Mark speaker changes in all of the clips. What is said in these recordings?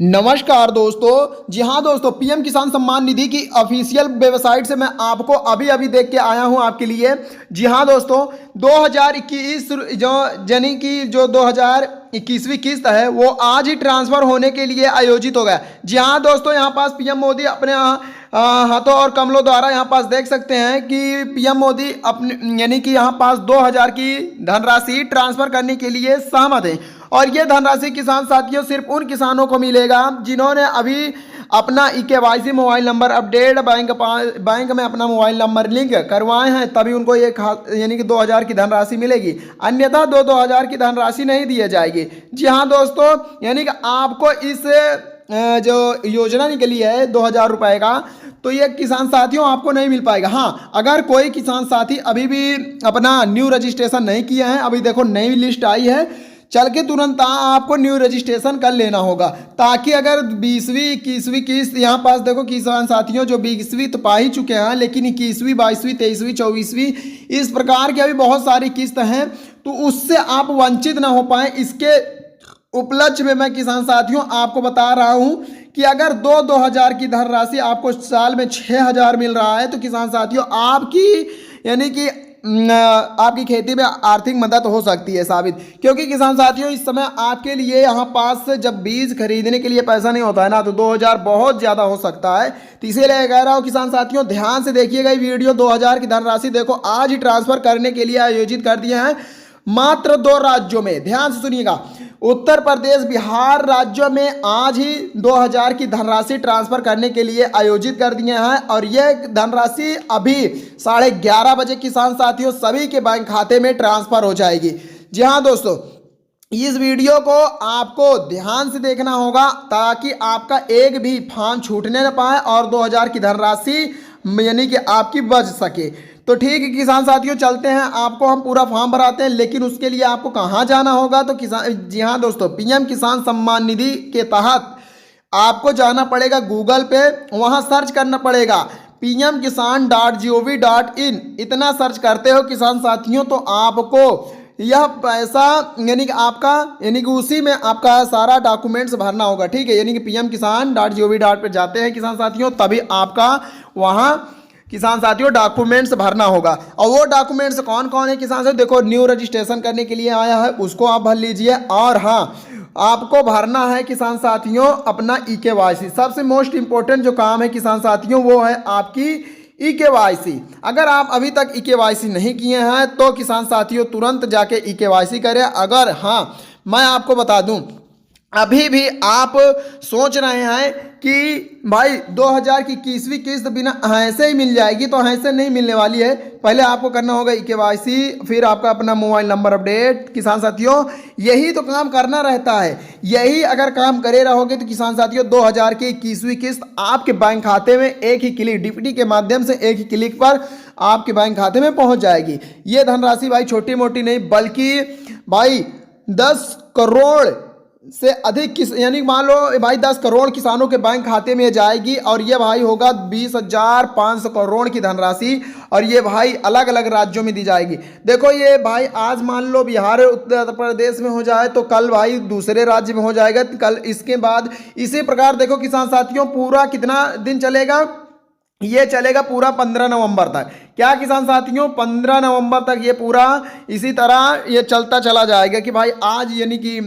Speaker 1: नमस्कार दोस्तों। जी हाँ दोस्तों, पीएम किसान सम्मान निधि की ऑफिशियल वेबसाइट से मैं आपको अभी देख के आया हूँ आपके लिए। जी हाँ दोस्तों, 2021 जो यानी कि जो 2021वीं किस्त है वो आज ही ट्रांसफर होने के लिए आयोजित हो गया। जी हाँ दोस्तों, यहाँ पास पीएम मोदी अपने हाथों और कमलों द्वारा यहाँ पास देख सकते हैं कि पीएम मोदी अपने यानी कि यहाँ पास 2000 की धनराशि ट्रांसफर करने के लिए सहमत हैं। और ये धनराशि किसान साथियों सिर्फ उन किसानों को मिलेगा जिन्होंने अभी अपना KYC mobile number update bank में अपना मोबाइल नंबर लिंक करवाए हैं, तभी उनको ये यानी कि 2000 की धनराशि मिलेगी। अन्यथा 2000 की धनराशि नहीं दी जाएगी। जी हाँ दोस्तों, यानी कि आपको इस जो योजना निकली है 2000 रुपए का, तो ये किसान साथियों आपको नहीं मिल पाएगा। हाँ, अगर कोई किसान साथी अभी भी अपना न्यू रजिस्ट्रेशन नहीं किया है, अभी देखो नई लिस्ट आई है, चल के तुरंत आपको न्यू रजिस्ट्रेशन कर लेना होगा, ताकि अगर 20वीं 21वीं किस्त यहाँ पास देखो किसान साथियों जो 20वीं तो पा ही चुके हैं, लेकिन 21वीं 22वीं 23वीं 24वीं इस प्रकार की अभी बहुत सारी किस्त हैं, तो उससे आप वंचित ना हो पाए। इसके उपलक्ष्य में मैं किसान साथियों आपको बता रहा हूँ कि अगर 2000 की धनराशि आपको साल में 6000 मिल रहा है, तो किसान साथियों आपकी यानी कि आपकी खेती में आर्थिक मदद हो सकती है साबित। क्योंकि किसान साथियों इस समय आपके लिए यहाँ पास जब बीज खरीदने के लिए पैसा नहीं होता है ना, तो 2000 बहुत ज़्यादा हो सकता है। तो इसीलिए कह रहा हूँ किसान साथियों ध्यान से देखिएगा ये वीडियो। 2000 की धनराशि देखो आज ही ट्रांसफर करने के लिए आयोजित कर दिए हैं मात्र 2 राज्यों में। ध्यान से सुनिएगा, उत्तर प्रदेश बिहार राज्यों में आज ही 2000 की धनराशि ट्रांसफर करने के लिए आयोजित कर दिए हैं। और यह धनराशि अभी 11:30 बजे किसान साथियों सभी के बैंक खाते में ट्रांसफर हो जाएगी। जी हाँ दोस्तों, इस वीडियो को आपको ध्यान से देखना होगा ताकि आपका एक भी फॉर्म छूटने न पाए और 2000 की धनराशि यानी कि आपकी बच सके। तो ठीक है किसान साथियों, चलते हैं, आपको हम पूरा फॉर्म भराते हैं, लेकिन उसके लिए आपको कहाँ जाना होगा? तो किसान जी हाँ दोस्तों, पीएम किसान सम्मान निधि के तहत आपको जाना पड़ेगा गूगल पे, वहाँ सर्च करना पड़ेगा pmkisan.gov.in। इतना सर्च करते हो किसान साथियों तो आपको यह पैसा यानी कि आपका यानी कि उसी में आपका सारा डॉक्यूमेंट्स भरना होगा। ठीक है, यानी कि pmkisan.gov.in पे जाते हैं किसान साथियों, तभी आपका वहाँ किसान साथियों डॉक्यूमेंट्स भरना होगा। और वो डॉक्यूमेंट्स कौन कौन है किसान साथियों? देखो न्यू रजिस्ट्रेशन करने के लिए आया है, उसको आप भर लीजिए। और हाँ, आपको भरना है किसान साथियों अपना केवाईसी। सबसे मोस्ट इंपॉर्टेंट जो काम है किसान साथियों वो है आपकी केवाईसी। अगर आप अभी तक केवाईसी नहीं किए हैं तो किसान साथियों तुरंत जाके केवाईसी करें। अगर हाँ, मैं आपको बता दूं, अभी भी आप सोच रहे हैं कि भाई 2000 की 21वीं किस्त बिना ऐसे ही मिल जाएगी, तो ऐसे नहीं मिलने वाली है। पहले आपको करना होगा केवाईसी, फिर आपका अपना मोबाइल नंबर अपडेट। किसान साथियों यही तो काम करना रहता है, यही अगर काम करे रहोगे तो किसान साथियों 2000 की 21वीं किस्त आपके बैंक खाते में एक ही क्लिक डीपीटी के माध्यम से एक ही क्लिक पर आपके बैंक खाते में पहुंच जाएगी। ये धनराशि भाई छोटी मोटी नहीं, बल्कि भाई 10 करोड़ से अधिक यानी मान लो भाई 10 करोड़ किसानों के बैंक खाते में जाएगी। और ये भाई होगा 20,500 करोड़ की धनराशि, और ये भाई अलग अलग राज्यों में दी जाएगी। देखो ये भाई आज मान लो बिहार उत्तर प्रदेश में हो जाए तो कल भाई दूसरे राज्य में हो जाएगा, कल इसके बाद इसी प्रकार देखो किसान साथियों पूरा कितना दिन चलेगा? ये चलेगा पूरा 15 नवंबर तक। क्या किसान साथियों, 15 नवंबर तक ये पूरा इसी तरह ये चलता चला जाएगा कि भाई आज यानी कि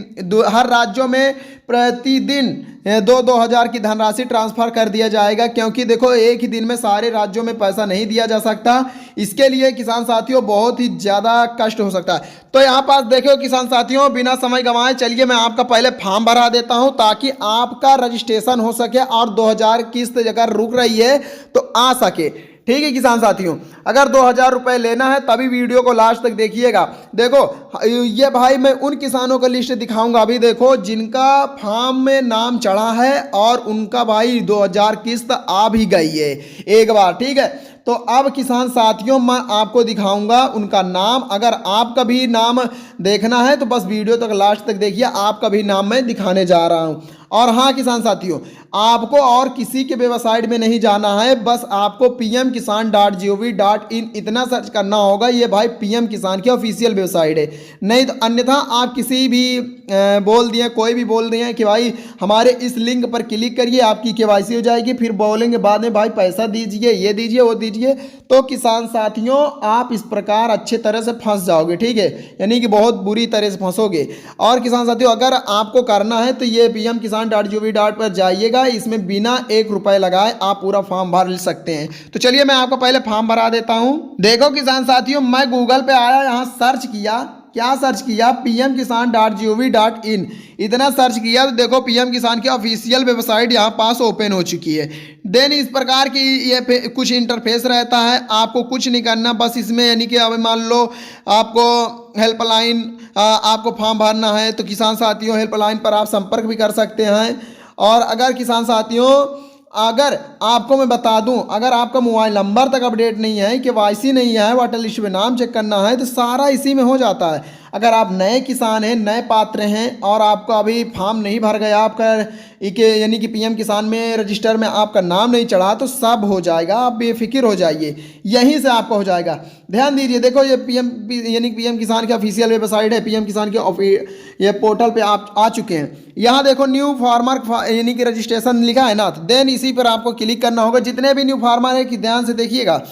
Speaker 1: हर राज्यों में प्रतिदिन 2000 की धनराशि ट्रांसफर कर दिया जाएगा। क्योंकि देखो एक ही दिन में सारे राज्यों में पैसा नहीं दिया जा सकता, इसके लिए किसान साथियों बहुत ही ज़्यादा कष्ट हो सकता है। तो यहाँ पास देखो किसान साथियों बिना समय गंवाए चलिए मैं आपका पहले फॉर्म भरा देता हूँ ताकि आपका रजिस्ट्रेशन हो सके और 2000 किस्त अगर रुक रही है तो आ सके। ठीक है किसान साथियों, अगर 2000 रुपये लेना है तभी वीडियो को लास्ट तक देखिएगा। देखो ये भाई मैं उन किसानों का लिस्ट दिखाऊंगा अभी देखो जिनका फॉर्म में नाम चढ़ा है और उनका भाई 2000 किस्त आ भी गई है एक बार। ठीक है, तो अब किसान साथियों मैं आपको दिखाऊंगा उनका नाम। अगर आपका भी नाम देखना है तो बस वीडियो तक लास्ट तक देखिए, आपका भी नाम मैं दिखाने जा रहा हूं। और हाँ किसान साथियों, आपको और किसी के वेबसाइट में नहीं जाना है, बस आपको pmkisan.gov.in इतना सर्च करना होगा। ये भाई पीएम किसान की ऑफिशियल वेबसाइट है। नहीं तो अन्यथा आप किसी भी बोल दिए, कोई भी बोल दिए कि भाई हमारे इस लिंक पर क्लिक करिए आपकी केवाईसी हो जाएगी, फिर बोलेंगे बाद में भाई पैसा दीजिए, ये दीजिए, वो दीजिए, तो किसान साथियों आप इस प्रकार अच्छे तरह से फंस जाओगे। ठीक है, यानी कि बहुत बुरी तरह से फंसोगे। और किसान साथियों अगर आपको करना है तो ये pmkisan.gov.in पर जाइएगा, इसमें बिना 1 रुपए लगाए आप पूरा फॉर्म भर सकते हैं। तो चलिए मैं आपको पहले फॉर्म भरा देता हूं। देखो किसान साथियों, मैं गूगल पे आया, यहाँ सर्च किया, क्या सर्च किया, pmkisan.gov.in इतना सर्च किया तो देखो पीएम किसान की ऑफिशियल वेबसाइट यहाँ पास ओपन हो चुकी है। देन इस प्रकार की ये कुछ इंटरफेस रहता है, आपको कुछ नहीं करना, बस इसमें यानी कि अब मान लो आपको हेल्पलाइन आपको फॉर्म भरना है तो किसान साथियों हेल्पलाइन पर आप संपर्क भी कर सकते हैं। और अगर किसान साथियों अगर आपको मैं बता दूं, अगर आपका मोबाइल नंबर तक अपडेट नहीं है, केवाईसी नहीं है, वाटर लिस्ट में नाम चेक करना है, तो सारा इसी में हो जाता है। अगर आप नए किसान हैं, नए पात्र हैं और आपका अभी फॉर्म नहीं भर गया, आपका यानी कि पीएम किसान में रजिस्टर में आपका नाम नहीं चढ़ा, तो सब हो जाएगा, आप बेफिक्र हो जाइए, यहीं से आपका हो जाएगा। ध्यान दीजिए, देखो ये यानी पीएम किसान की ऑफिशियल वेबसाइट है, पीएम किसान के ये पोर्टल पे आप आ चुके हैं। यहाँ देखो न्यू फार्मर यानी कि रजिस्ट्रेशन लिखा है ना, देन इसी पर आपको क्लिक करना होगा। जितने भी न्यू फार्मर है कि ध्यान से देखिएगा,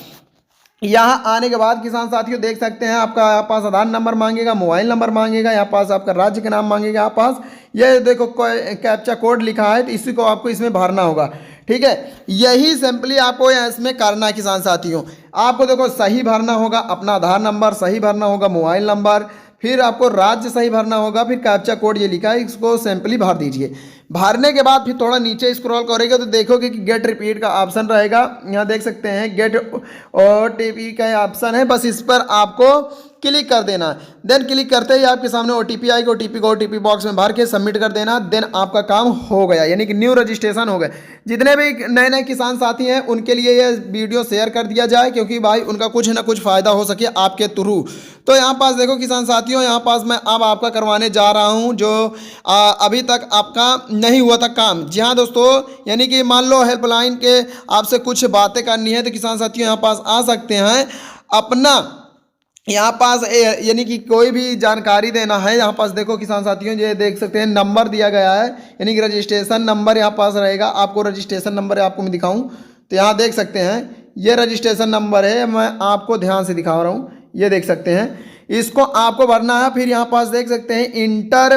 Speaker 1: यहाँ आने के बाद किसान साथियों देख सकते हैं आपका यहाँ पास आधार नंबर मांगेगा, मोबाइल नंबर मांगेगा, यहाँ पास आपका राज्य का नाम मांगेगा, यहाँ पास ये देखो कैप्चा कोड लिखा है, तो इसी को आपको इसमें भरना होगा। ठीक है, यही सिंपली आपको इसमें करना है किसान साथियों। आपको देखो सही भरना होगा, अपना आधार नंबर सही भरना होगा, मोबाइल नंबर, फिर आपको राज्य सही भरना होगा, फिर कैप्चा कोड ये लिखा है, इसको सिंपली भर दीजिए। भरने के बाद फिर थोड़ा नीचे स्क्रॉल करेंगे तो देखोगे कि गेट रिपीट का ऑप्शन रहेगा। यहाँ देख सकते हैं गेट ओटीपी का ऑप्शन है, बस इस पर आपको क्लिक कर देना। देन क्लिक करते ही आपके सामने ओटीपी आएगी, ओटीपी को ओटीपी बॉक्स में भर के सबमिट कर देना। देन आपका काम हो गया, यानी कि न्यू रजिस्ट्रेशन हो गया। जितने भी नए नए किसान साथी हैं उनके लिए ये वीडियो शेयर कर दिया जाए, क्योंकि भाई उनका कुछ ना कुछ फ़ायदा हो सके आपके थ्रू। तो यहाँ पास देखो किसान साथियों, यहाँ पास मैं अब आपका करवाने जा रहा हूँ जो अभी तक आपका नहीं हुआ था काम। जी हाँ दोस्तों, यानी कि मान लो हेल्पलाइन के आपसे कुछ बातें करनी है तो किसान साथियों यहाँ पास आ सकते हैं। अपना यहाँ पास यानी कि कोई भी जानकारी देना है, यहाँ पास देखो किसान साथियों ये देख सकते हैं नंबर दिया गया है, यानी कि रजिस्ट्रेशन नंबर यहाँ पास रहेगा। आपको रजिस्ट्रेशन नंबर आपको मैं दिखाऊं तो यहाँ देख सकते हैं ये रजिस्ट्रेशन नंबर है, मैं आपको ध्यान से दिखा रहा हूँ, ये देख सकते हैं, इसको आपको भरना है। फिर यहाँ पास देख सकते हैं इंटर,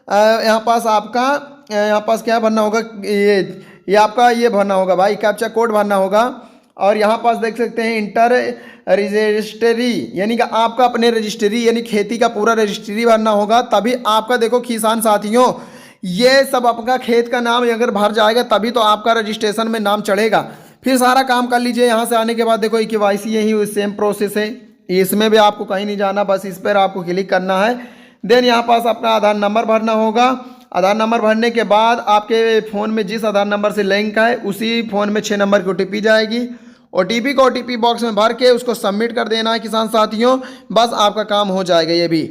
Speaker 1: यहाँ पास आपका यहाँ पास क्या भरना होगा, ये आपका ये भरना होगा भाई, कैप्चा कोड भरना होगा। और यहाँ पास देख सकते हैं इंटर रजिस्ट्री, यानी कि आपका अपने रजिस्ट्री यानी खेती का पूरा रजिस्ट्री भरना होगा, तभी आपका देखो किसान साथियों ये सब आपका खेत का नाम अगर भर जाएगा तभी तो आपका रजिस्ट्रेशन में नाम चढ़ेगा। फिर सारा काम कर लीजिए। यहाँ से आने के बाद देखो केवाईसी यही सेम प्रोसेस है, इसमें भी आपको कहीं नहीं जाना, बस इस पर आपको क्लिक करना है। देन यहाँ पास अपना आधार नंबर भरना होगा। आधार नंबर भरने के बाद आपके फ़ोन में जिस आधार नंबर से लिंक है उसी फ़ोन में 6 नंबर की ओटीपी जाएगी। ओटीपी को ओटीपी बॉक्स में भर के उसको सबमिट कर देना है किसान साथियों, बस आपका काम हो जाएगा ये भी।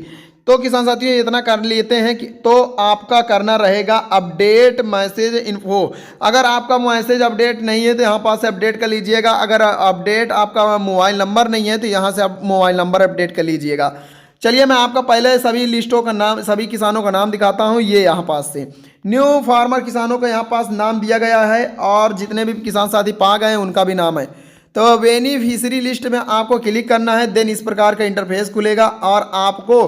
Speaker 1: तो किसान साथियों इतना कर लेते हैं कि तो आपका करना रहेगा अपडेट मैसेज इन्फो। अगर आपका मैसेज अपडेट नहीं है तो यहाँ पास से अपडेट कर लीजिएगा। अगर अपडेट आपका मोबाइल नंबर नहीं है तो यहाँ से आप मोबाइल नंबर अपडेट कर लीजिएगा। चलिए मैं आपका पहले सभी लिस्टों का नाम, सभी किसानों का नाम दिखाता हूँ। ये यहाँ पास से न्यू फार्मर किसानों का यहाँ पास नाम दिया गया है और जितने भी किसान साथी पा गए हैं उनका भी नाम है। तो बेनिफिशियरी लिस्ट में आपको क्लिक करना है। देन इस प्रकार का इंटरफेस खुलेगा और आपको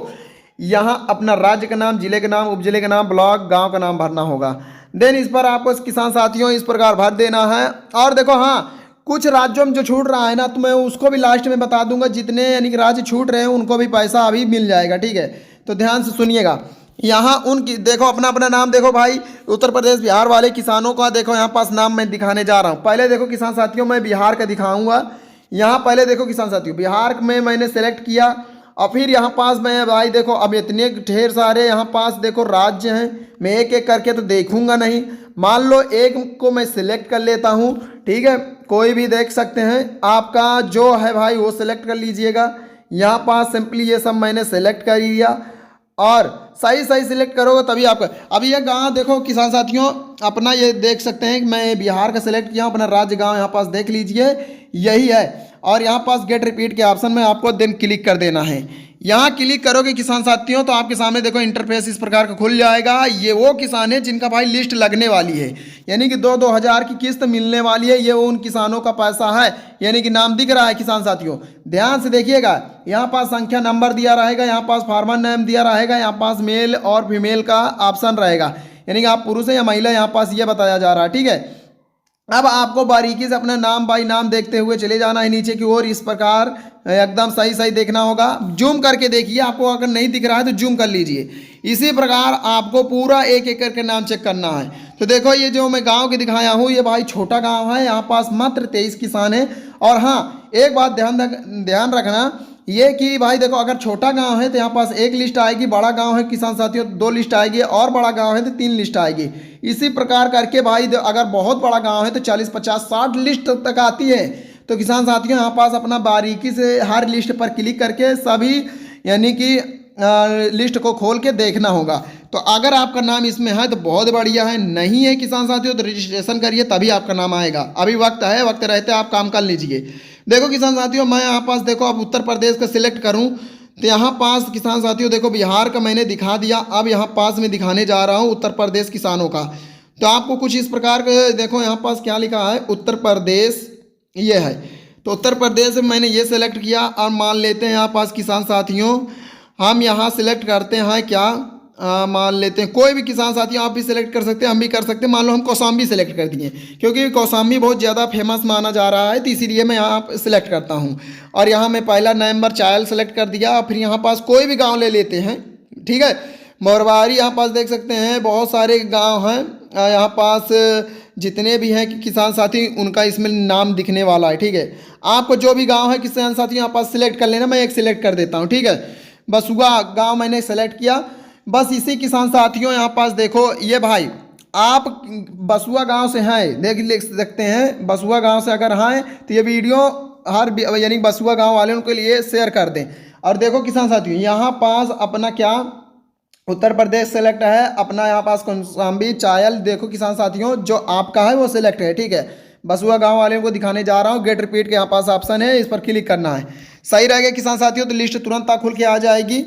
Speaker 1: यहाँ अपना राज्य का नाम, जिले का नाम, उपजिले का नाम, ब्लॉक, गांव का नाम भरना होगा। देन इस पर आपको किसान साथियों इस प्रकार भर देना है। और देखो हाँ, कुछ राज्यों में जो छूट रहा है ना तो मैं उसको भी लास्ट में बता दूंगा। जितने यानी कि राज्य छूट रहे हैं उनको भी पैसा अभी मिल जाएगा, ठीक है। तो ध्यान से सुनिएगा। यहाँ उनकी देखो अपना अपना नाम देखो भाई, उत्तर प्रदेश बिहार वाले किसानों का देखो यहाँ पास नाम मैं दिखाने जा रहा हूँ। पहले देखो किसान साथियों मैं बिहार का दिखाऊंगा। यहाँ पहले देखो किसान साथियों बिहार में मैंने सेलेक्ट किया और फिर यहाँ पास मैं भाई देखो अब इतने ढेर सारे यहाँ पास देखो राज्य हैं, मैं एक एक करके तो देखूंगा नहीं। मान लो एक को मैं सिलेक्ट कर लेता हूँ, ठीक है। कोई भी देख सकते हैं, आपका जो है भाई वो सिलेक्ट कर लीजिएगा। यहाँ पास सिंपली ये सब मैंने सेलेक्ट कर लिया और सही सही सिलेक्ट करोगे तभी आपका। अभी ये गांव देखो किसान साथियों, अपना ये देख सकते हैं कि मैं बिहार का सिलेक्ट किया हूँ, अपना राज्य गांव यहाँ पास देख लीजिए यही है। और यहाँ पास गेट रिपीट के ऑप्शन में आपको देन क्लिक कर देना है। यहाँ क्लिक करोगे किसान साथियों तो आपके सामने देखो इंटरफेस इस प्रकार का खुल जाएगा। ये वो किसान है जिनका भाई लिस्ट लगने वाली है, यानी कि 2-2 हज़ार की किस्त मिलने वाली है। ये वो उन किसानों का पैसा है, यानी कि नाम दिख रहा है किसान साथियों। ध्यान से देखिएगा, यहाँ पास संख्या नंबर दिया रहेगा, यहाँ पास फार्मर नेम दिया रहेगा, यहाँ पास मेल और फीमेल का ऑप्शन रहेगा, यानी कि आप पुरुष है या महिला, यहाँ पास ये बताया जा रहा है। ठीक है, अब आपको बारीकी से अपना नाम बाई नाम देखते हुए चले जाना है नीचे की ओर। इस प्रकार एकदम सही सही देखना होगा। जूम करके देखिए, आपको अगर नहीं दिख रहा है तो जूम कर लीजिए। इसी प्रकार आपको पूरा एक एक करके नाम चेक करना है। तो देखो ये जो मैं गांव के दिखाया हूँ ये भाई छोटा गांव है, यहाँ पास मात्र 23 किसान है। और हाँ, एक बात ध्यान रखना ये कि भाई देखो अगर छोटा गांव है तो यहाँ पास एक लिस्ट आएगी, बड़ा गांव है किसान साथियों 2 लिस्ट आएगी, और बड़ा गांव है तो 3 लिस्ट आएगी। इसी प्रकार करके भाई अगर बहुत बड़ा गांव है तो 40, 50, 60 लिस्ट तक आती है। तो किसान साथियों यहाँ पास अपना बारीकी से हर लिस्ट पर क्लिक करके सभी यानी कि लिस्ट को खोल के देखना होगा। तो अगर आपका नाम इसमें है तो बहुत बढ़िया है, नहीं है किसान साथियों तो रजिस्ट्रेशन करिए तभी आपका नाम आएगा। अभी वक्त है, वक्त रहते आप काम कर लीजिए। देखो किसान साथियों मैं यहाँ पास देखो अब उत्तर प्रदेश का सिलेक्ट करूँ तो यहाँ पास किसान साथियों देखो बिहार का मैंने दिखा दिया, अब यहाँ पास में दिखाने जा रहा हूँ उत्तर प्रदेश किसानों का। तो आपको कुछ इस प्रकार के देखो यहाँ पास क्या लिखा है, उत्तर प्रदेश ये है। तो उत्तर प्रदेश में मैंने ये सिलेक्ट किया और मान लेते हैं यहाँ पास किसान साथियों हम यहाँ सिलेक्ट करते हैं क्या, मान लेते हैं कोई भी किसान साथियों आप भी सिलेक्ट कर सकते हैं, हम भी कर सकते हैं। मान लो हम कौशाम्बी सिलेक्ट कर दिए क्योंकि कौशाम्बी बहुत ज़्यादा फेमस माना जा रहा है, तो इसीलिए मैं यहाँ सिलेक्ट करता हूँ। और यहाँ मैं पहला नंबर चायल सेलेक्ट कर दिया। फिर यहाँ पास कोई भी गाँव ले लेते हैं, ठीक है। मोरवारी यहाँ पास देख सकते हैं बहुत सारे गाँव हैं, यहाँ पास जितने भी हैं किसान साथी उनका इसमें नाम दिखने वाला है, ठीक है। आपको जो भी गाँव है किसान साथी यहाँ पास सिलेक्ट कर लेना, मैं एक सिलेक्ट कर देता हूँ, ठीक है। बसुआ गाँव मैंने सेलेक्ट किया। बस इसी किसान साथियों यहाँ पास देखो ये भाई आप बसुआ गांव से हैं, देख सकते हैं बसुआ गांव से अगर हैं तो ये वीडियो हर यानी बसुआ गांव वाले उनके लिए शेयर कर दें। और देखो किसान साथियों यहाँ पास अपना क्या उत्तर प्रदेश सेलेक्ट है, अपना यहाँ पास कौशाम्बी चायल देखो किसान साथियों जो आपका है वो सिलेक्ट है, ठीक है। बसुआ गांव वाले को दिखाने जा रहा हूँ, गेट रिपीट के यहाँ पास ऑप्शन है, इस पर क्लिक करना है। सही रहेगा किसान साथियों तो लिस्ट तुरंत खुल के आ जाएगी।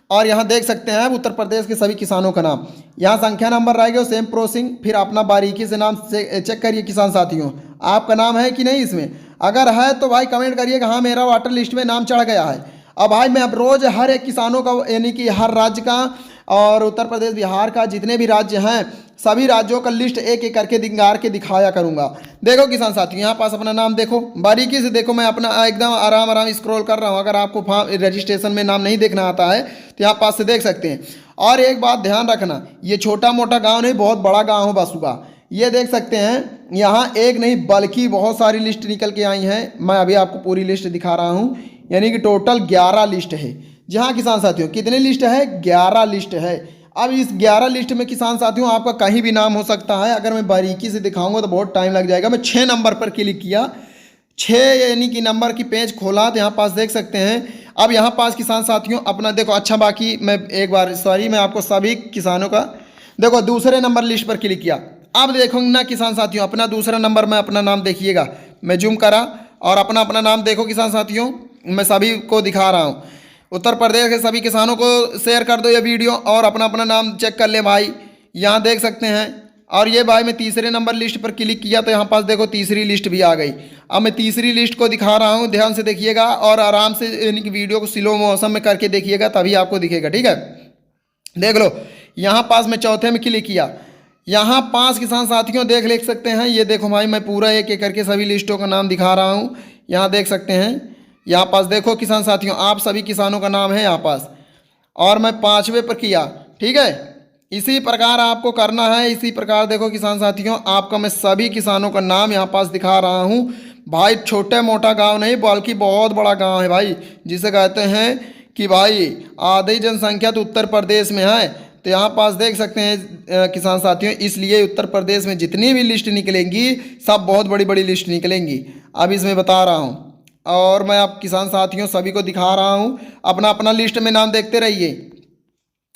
Speaker 1: और यहाँ देख सकते हैं उत्तर प्रदेश के सभी किसानों का नाम, यहाँ संख्या नंबर रहेगा सेम प्रोसिंग। फिर अपना बारीकी से नाम चेक करिए किसान साथियों आपका नाम है कि नहीं इसमें, अगर है तो भाई कमेंट करिएगा हाँ मेरा वाटर लिस्ट में नाम चढ़ गया है। अब भाई मैं अब रोज़ हर एक किसानों का यानी कि हर राज्य का और उत्तर प्रदेश बिहार का जितने भी राज्य हैं सभी राज्यों का लिस्ट एक एक करके दिंगार के दिखाया करूंगा। देखो किसान साथियों यहाँ पास अपना नाम देखो, बारीकी से देखो, मैं अपना एकदम आराम आराम स्क्रॉल कर रहा हूँ। अगर आपको फॉर्म रजिस्ट्रेशन में नाम नहीं देखना आता है तो यहाँ पास से देख सकते हैं। और एक बात ध्यान रखना, ये छोटा मोटा गाँव नहीं बहुत बड़ा गाँव है बसुआ। ये देख सकते हैं यहाँ एक नहीं बल्कि बहुत सारी लिस्ट निकल के आई हैं। मैं अभी आपको पूरी लिस्ट दिखा रहा हूँ, यानी कि टोटल 11 लिस्ट है। जहाँ किसान साथियों कितने लिस्ट है, 11 लिस्ट है। अब इस 11 लिस्ट में किसान साथियों आपका कहीं भी नाम हो सकता है। अगर मैं बारीकी से दिखाऊंगा तो बहुत टाइम लग जाएगा। मैं 6 नंबर पर क्लिक किया, 6 यानी कि नंबर की पेज खोला तो यहाँ पास देख सकते हैं। अब यहाँ पास किसान साथियों अपना देखो, अच्छा बाकी मैं एक बार सॉरी मैं आपको सभी किसानों का देखो दूसरे नंबर लिस्ट पर क्लिक किया। अब देखो ना किसान साथियों अपना दूसरा नंबर में अपना नाम देखिएगा, मैं जूम करा और अपना अपना नाम देखो किसान साथियों, मैं सभी को दिखा रहा हूँ। उत्तर प्रदेश के सभी किसानों को शेयर कर दो ये वीडियो और अपना अपना नाम चेक कर ले भाई, यहाँ देख सकते हैं। और ये भाई मैं तीसरे नंबर लिस्ट पर क्लिक किया तो यहाँ पास देखो तीसरी लिस्ट भी आ गई। अब मैं तीसरी लिस्ट को दिखा रहा हूँ, ध्यान से देखिएगा और आराम से यानी कि वीडियो को स्लो मोशन में करके देखिएगा तभी आपको दिखेगा, ठीक है। देख लो यहाँ पास मैं चौथे में क्लिक किया, यहाँ 5 किसान साथियों देख सकते हैं। ये देखो भाई मैं पूरा एक एक करके सभी लिस्टों का नाम दिखा रहा हूँ, यहाँ देख सकते हैं। यहाँ पास देखो किसान साथियों आप सभी किसानों का नाम है यहाँ पास, और मैं 5वें पर किया, ठीक है। इसी प्रकार आपको करना है। इसी प्रकार देखो किसान साथियों आपका मैं सभी किसानों का नाम यहाँ पास दिखा रहा हूँ। भाई छोटा मोटा गांव नहीं बल्कि बहुत बड़ा गांव है भाई, जिसे कहते हैं कि भाई आधी जनसंख्या तो उत्तर प्रदेश में है। तो यहाँ पास देख सकते हैं किसान साथियों, इसलिए उत्तर प्रदेश में जितनी भी लिस्ट निकलेंगी सब बहुत बड़ी बड़ी लिस्ट निकलेंगी। अब इसमें बता रहा हूँ और मैं आप किसान साथियों सभी को दिखा रहा हूँ। अपना अपना लिस्ट में नाम देखते रहिए।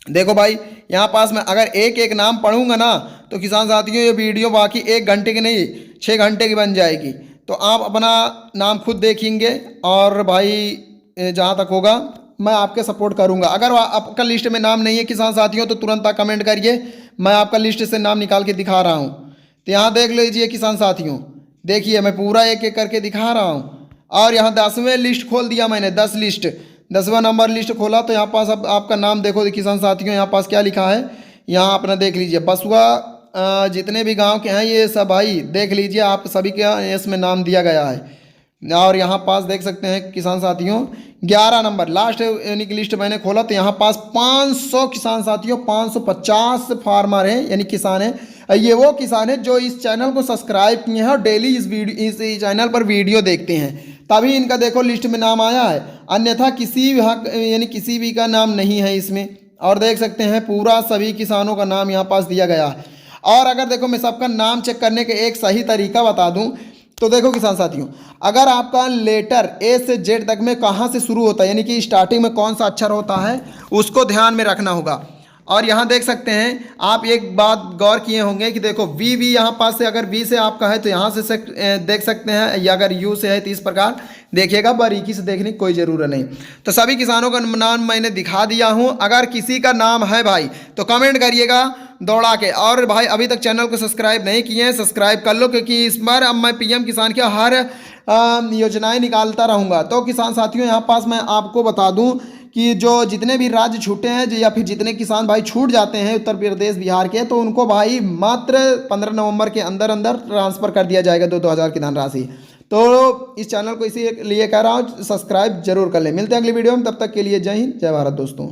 Speaker 1: देखो भाई, यहाँ पास मैं अगर एक एक नाम पढ़ूंगा ना तो किसान साथियों ये वीडियो बाकी 1 घंटे की नहीं 6 घंटे की बन जाएगी। तो आप अपना नाम खुद देखेंगे और भाई जहाँ तक होगा मैं आपके सपोर्ट करूंगा। अगर आपका लिस्ट में नाम नहीं है किसान साथियों तो तुरंत कमेंट करिए, मैं आपका लिस्ट से नाम निकाल के दिखा रहा हूँ। तो यहाँ देख लीजिए किसान साथियों, देखिए मैं पूरा एक एक करके दिखा रहा हूँ। और यहाँ 10वें लिस्ट खोल दिया मैंने, 10 लिस्ट, 10वां नंबर लिस्ट खोला तो यहाँ पास अब आपका नाम देखो किसान साथियों, यहाँ पास क्या लिखा है यहाँ अपना देख लीजिए। बसुआ जितने भी गांव के हैं ये सब भाई देख लीजिए, आप सभी के इसमें नाम दिया गया है। और यहाँ पास देख सकते हैं किसान साथियों 11 नंबर लास्ट यानी कि लिस्ट मैंने खोला तो यहाँ पास 500 किसान साथियों 550 फार्मर हैं यानी किसान हैं। ये वो किसान हैं जो इस चैनल को सब्सक्राइब किए हैं और डेली इस चैनल पर वीडियो देखते हैं, तभी इनका देखो लिस्ट में नाम आया है, अन्यथा किसी भी हक यानी किसी भी का नाम नहीं है इसमें। और देख सकते हैं पूरा सभी किसानों का नाम यहाँ पास दिया गया है। और अगर देखो मैं सबका नाम चेक करने का एक सही तरीका बता दूं तो देखो किसान साथियों, अगर आपका लेटर ए से जेड तक में कहाँ से शुरू होता है यानी कि स्टार्टिंग में कौन सा अक्षर होता है उसको ध्यान में रखना होगा। और यहाँ देख सकते हैं आप एक बात गौर किए होंगे कि देखो वी वी यहाँ पास से अगर वी से आपका है तो यहाँ से देख सकते हैं, या अगर यू से है तो इस प्रकार देखिएगा, बारीकी से देखने की कोई ज़रूरत नहीं। तो सभी किसानों का नाम मैंने दिखा दिया हूँ। अगर किसी का नाम है भाई तो कमेंट करिएगा दौड़ा के। और भाई अभी तक चैनल को सब्सक्राइब नहीं किए हैं सब्सक्राइब कर लो, क्योंकि इस बार अब मैं पीएम किसान के हर योजनाएं निकालता रहूँगा। तो किसान साथियों यहाँ पास मैं आपको बता दूँ कि जो जितने भी राज्य छूटे हैं या फिर जितने किसान भाई छूट जाते हैं उत्तर प्रदेश बिहार के, तो उनको भाई मात्र 15 नवंबर के अंदर अंदर ट्रांसफ़र कर दिया जाएगा 2-2 हज़ार की धनराशि। तो इस चैनल को इसीलिए कह रहा हूँ सब्सक्राइब जरूर कर लें। मिलते हैं अगली वीडियो में, तब तक के लिए जय हिंद जय भारत दोस्तों।